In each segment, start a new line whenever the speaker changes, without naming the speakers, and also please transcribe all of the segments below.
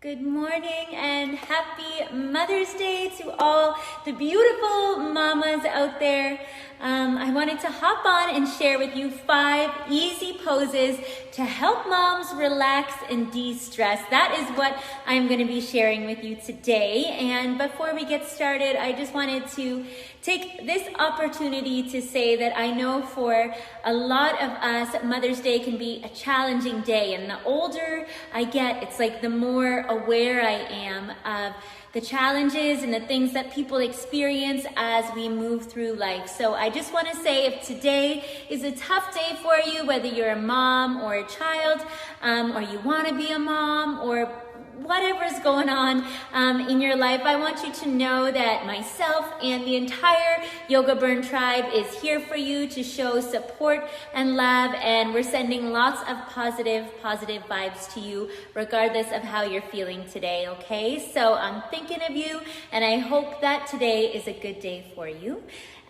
Good morning and happy Mother's Day to all the beautiful mamas out there. I wanted to hop on and share with you 5 easy poses to help moms relax and de-stress. That is what I'm going to be sharing with you today. And before we get started, I just wanted to take this opportunity to say that I know for a lot of us, Mother's Day can be a challenging day. And the older I get, it's like the more aware I am of the challenges and the things that people experience as we move through life. So I just want to say, if today is a tough day for you, whether you're a mom or a child, or you want to be a mom, or whatever's going on in your life, I want you to know that myself and the entire Yoga Burn tribe is here for you to show support and love, and we're sending lots of positive vibes to you regardless of how you're feeling today, okay? So I'm thinking of you, and I hope that today is a good day for you.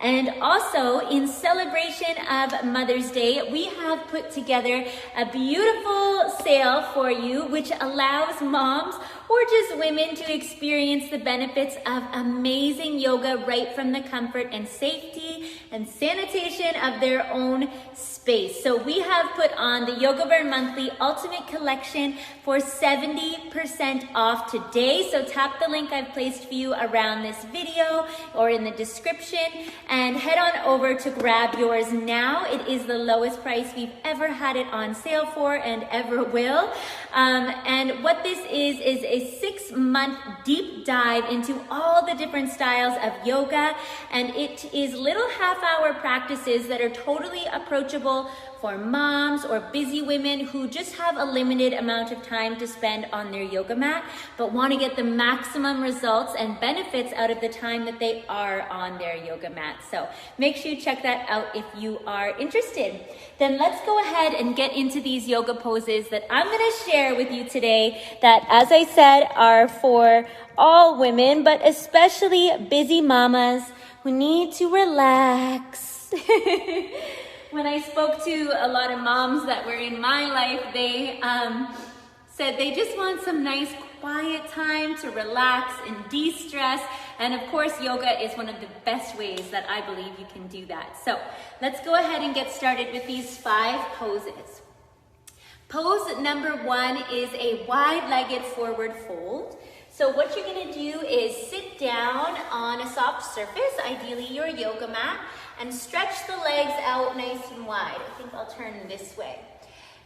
And also, in celebration of Mother's Day, we have put together a beautiful sale for you, which allows moms or just women to experience the benefits of amazing yoga right from the comfort and safety and sanitation of their own space. So we have put on the Yoga Burn Monthly Ultimate Collection for 70% off today. So tap the link I've placed for you around this video or in the description and head on over to grab yours now. It is the lowest price we've ever had it on sale for and ever will. And what this is a 6-month deep dive into all the different styles of yoga, and it is little half-hour practices that are totally approachable for moms or busy women who just have a limited amount of time to spend on their yoga mat, but want to get the maximum results and benefits out of the time that they are on their yoga mat. So make sure you check that out if you are interested. Then let's go ahead and get into these yoga poses that I'm going to share with you today that, as I said, are for all women, but especially busy mamas who need to relax. When I spoke to a lot of moms that were in my life, they said they just want some nice quiet time to relax and de-stress. And of course, yoga is one of the best ways that I believe you can do that. So let's go ahead and get started with these 5 poses. Pose number 1 is a wide-legged forward fold. So what you're going to do is sit down on a soft surface, ideally your yoga mat, and stretch the legs out nice and wide. I think I'll turn this way.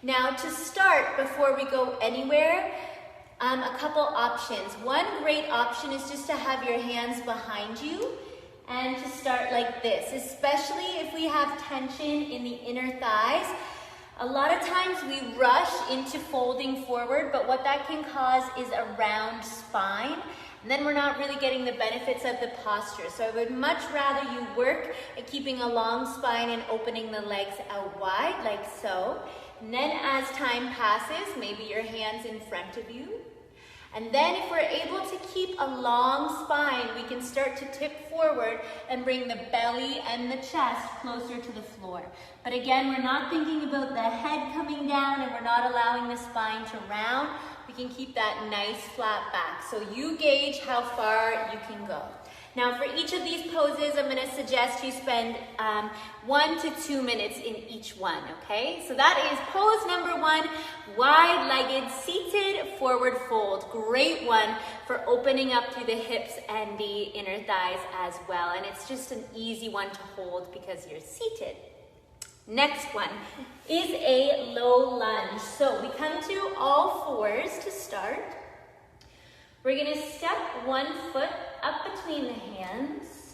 Now to start, before we go anywhere, a couple options. One great option is just to have your hands behind you and to start like this, especially if we have tension in the inner thighs. A lot of times we rush into folding forward, but what that can cause is a round spine, and then we're not really getting the benefits of the posture. So I would much rather you work at keeping a long spine and opening the legs out wide, like so. And then as time passes, maybe your hands in front of you. And then if we're able to keep a long spine, we can start to tip forward and bring the belly and the chest closer to the floor. But again, we're not thinking about the head coming down, and we're not allowing the spine to round. We can keep that nice flat back. So you gauge how far you can go. Now for each of these poses, I'm going to suggest you spend 1 to 2 minutes in each one, okay? So that is pose number 1, wide-legged seated forward fold. Great one for opening up through the hips and the inner thighs as well. And it's just an easy one to hold because you're seated. Next one is a low lunge. So we come to all fours to start. We're going to step one foot up between the hands,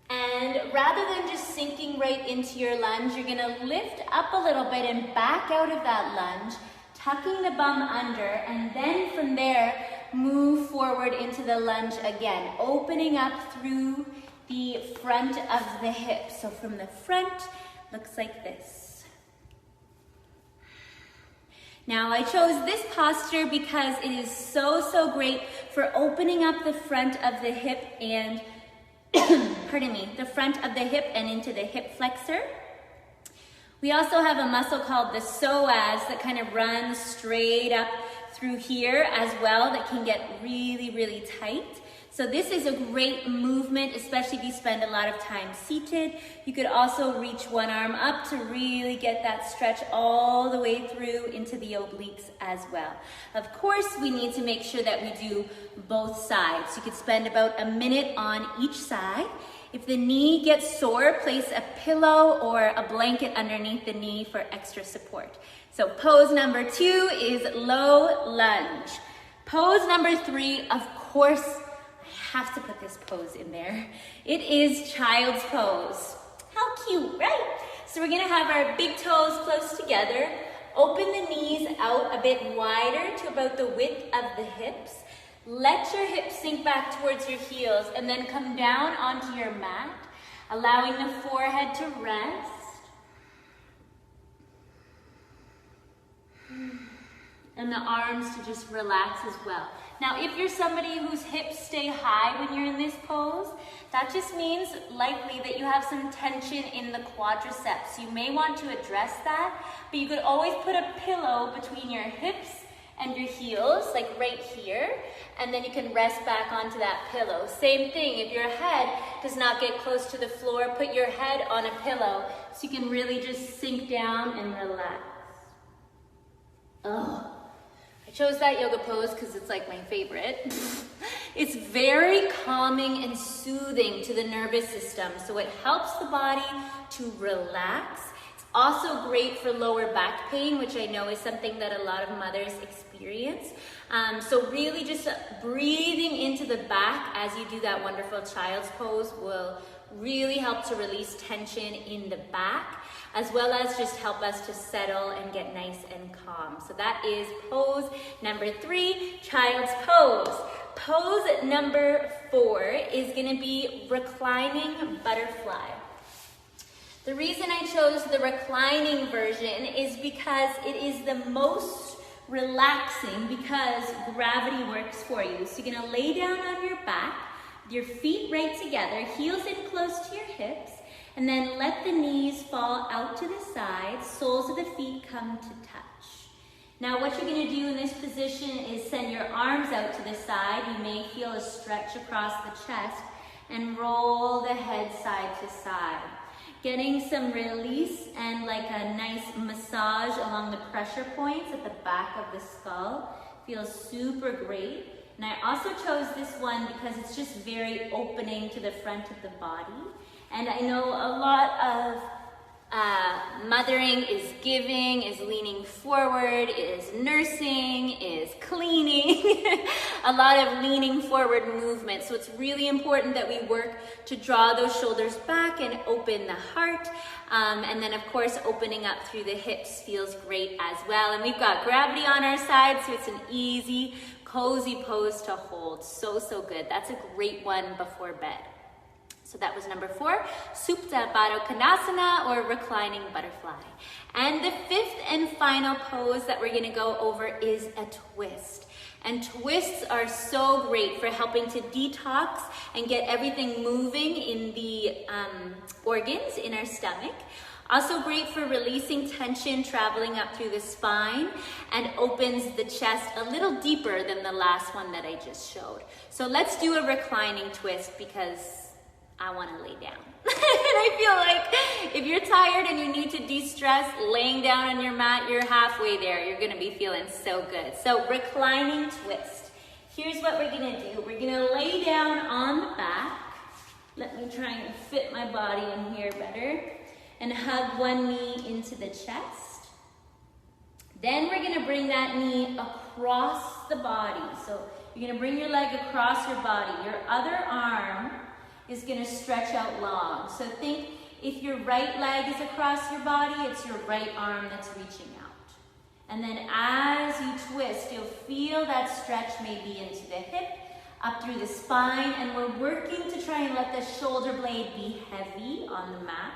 and rather than just sinking right into your lunge, you're going to lift up a little bit and back out of that lunge, tucking the bum under, and then from there move forward into the lunge again, opening up through the front of the hips. So from the front, looks like this. Now I chose this posture because it is so great for opening up the front of the hip and, pardon me, the front of the hip and into the hip flexor. We also have a muscle called the psoas that kind of runs straight up through here as well that can get really, really tight. So this is a great movement, especially if you spend a lot of time seated. You could also reach one arm up to really get that stretch all the way through into the obliques as well. Of course, we need to make sure that we do both sides. You could spend about a minute on each side. If the knee gets sore, place a pillow or a blanket underneath the knee for extra support. So pose number 2 is low lunge. Pose number 3, of course, have to put this pose in there. It is child's pose. How cute, right? So we're gonna have our big toes close together, open the knees out a bit wider to about the width of the hips. Let your hips sink back towards your heels and then come down onto your mat, allowing the forehead to rest. And the arms to just relax as well. Now, if you're somebody whose hips stay high when you're in this pose, that just means likely that you have some tension in the quadriceps. You may want to address that, but you could always put a pillow between your hips and your heels, like right here, and then you can rest back onto that pillow. Same thing, if your head does not get close to the floor, put your head on a pillow so you can really just sink down and relax. Oh. I chose that yoga pose because it's like my favorite. It's very calming and soothing to the nervous system, so it helps the body to relax. It's also great for lower back pain, which I know is something that a lot of mothers experience. So really just breathing into the back as you do that wonderful child's pose will really help to release tension in the back, as well as just help us to settle and get nice and calm. So that is pose number 3, child's pose. Pose number 4 is gonna be reclining butterfly. The reason I chose the reclining version is because it is the most relaxing because gravity works for you. So you're gonna lay down on your back, your feet right together, heels in close to your hips, and then let the knees fall out to the side, soles of the feet come to touch. Now what you're gonna do in this position is send your arms out to the side. You may feel a stretch across the chest and roll the head side to side. Getting some release and like a nice massage along the pressure points at the back of the skull. Feels super great. And I also chose this one because it's just very opening to the front of the body. And I know a lot of mothering is giving, is leaning forward, is nursing, is cleaning, a lot of leaning forward movement. So it's really important that we work to draw those shoulders back and open the heart. And then of course, opening up through the hips feels great as well. And we've got gravity on our side, so it's an easy, cozy pose to hold. So, so good. That's a great one before bed. So that was number 4, Supta Baddha Konasana, or reclining butterfly. And the 5th and final pose that we're gonna go over is a twist. And twists are so great for helping to detox and get everything moving in the organs in our stomach. Also great for releasing tension traveling up through the spine, and opens the chest a little deeper than the last one that I just showed. So let's do a reclining twist because I want to lay down. And I feel like if you're tired and you need to de-stress, laying down on your mat, you're halfway there. You're going to be feeling so good. So reclining twist. Here's what we're going to do. We're going to lay down on the back. Let me try and fit my body in here better. And hug one knee into the chest. Then we're going to bring that knee across the body. So you're going to bring your leg across your body. Your other arm is going to stretch out long. So think if your right leg is across your body, it's your right arm that's reaching out. And then as you twist, you'll feel that stretch maybe into the hip, up through the spine, and we're working to try and let the shoulder blade be heavy on the mat.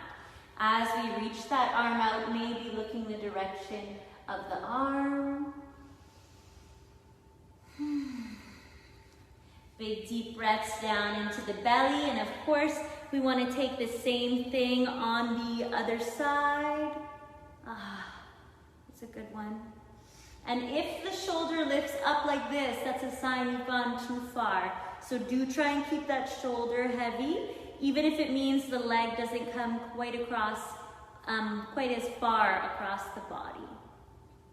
As we reach that arm out, maybe looking the direction of the arm. Big deep breaths down into the belly, and of course we want to take the same thing on the other side. Ah, it's a good one. And if the shoulder lifts up like this, that's a sign you've gone too far. So do try and keep that shoulder heavy, even if it means the leg doesn't come quite across, quite as far across the body.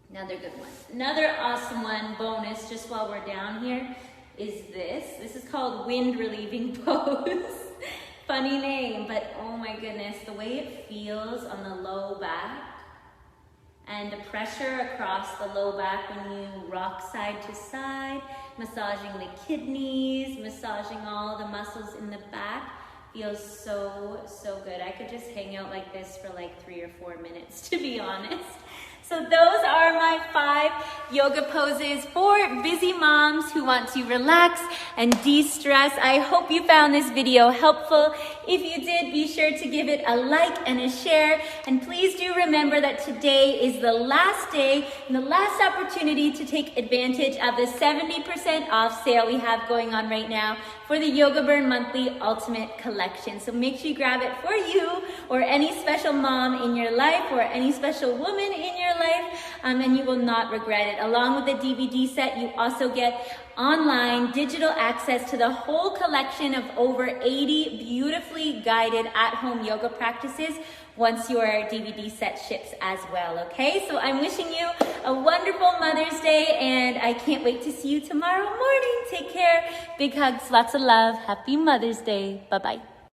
Another good one. Another awesome one, bonus, just while we're down here, is this. This is called wind relieving pose. Funny name, but oh my goodness, the way it feels on the low back and the pressure across the low back when you rock side to side, massaging the kidneys, massaging all the muscles in the back, feels so, so good. I could just hang out like this for like 3 or 4 minutes, to be honest. So those are my 5 yoga poses for busy moms who want to relax and de-stress. I hope you found this video helpful. If you did, be sure to give it a like and a share. And please do remember that today is the last day and the last opportunity to take advantage of the 70% off sale we have going on right now for the Yoga Burn Monthly Ultimate Collection. So make sure you grab it for you or any special mom in your life or any special woman in your life, and you will not regret it. Along with the DVD set, you also get online digital access to the whole collection of over 80 beautifully guided at-home yoga practices once your DVD set ships as well, okay? So I'm wishing you a wonderful Mother's Day, and I can't wait to see you tomorrow morning. Take care. Big hugs, lots of love. Happy Mother's Day. Bye-bye.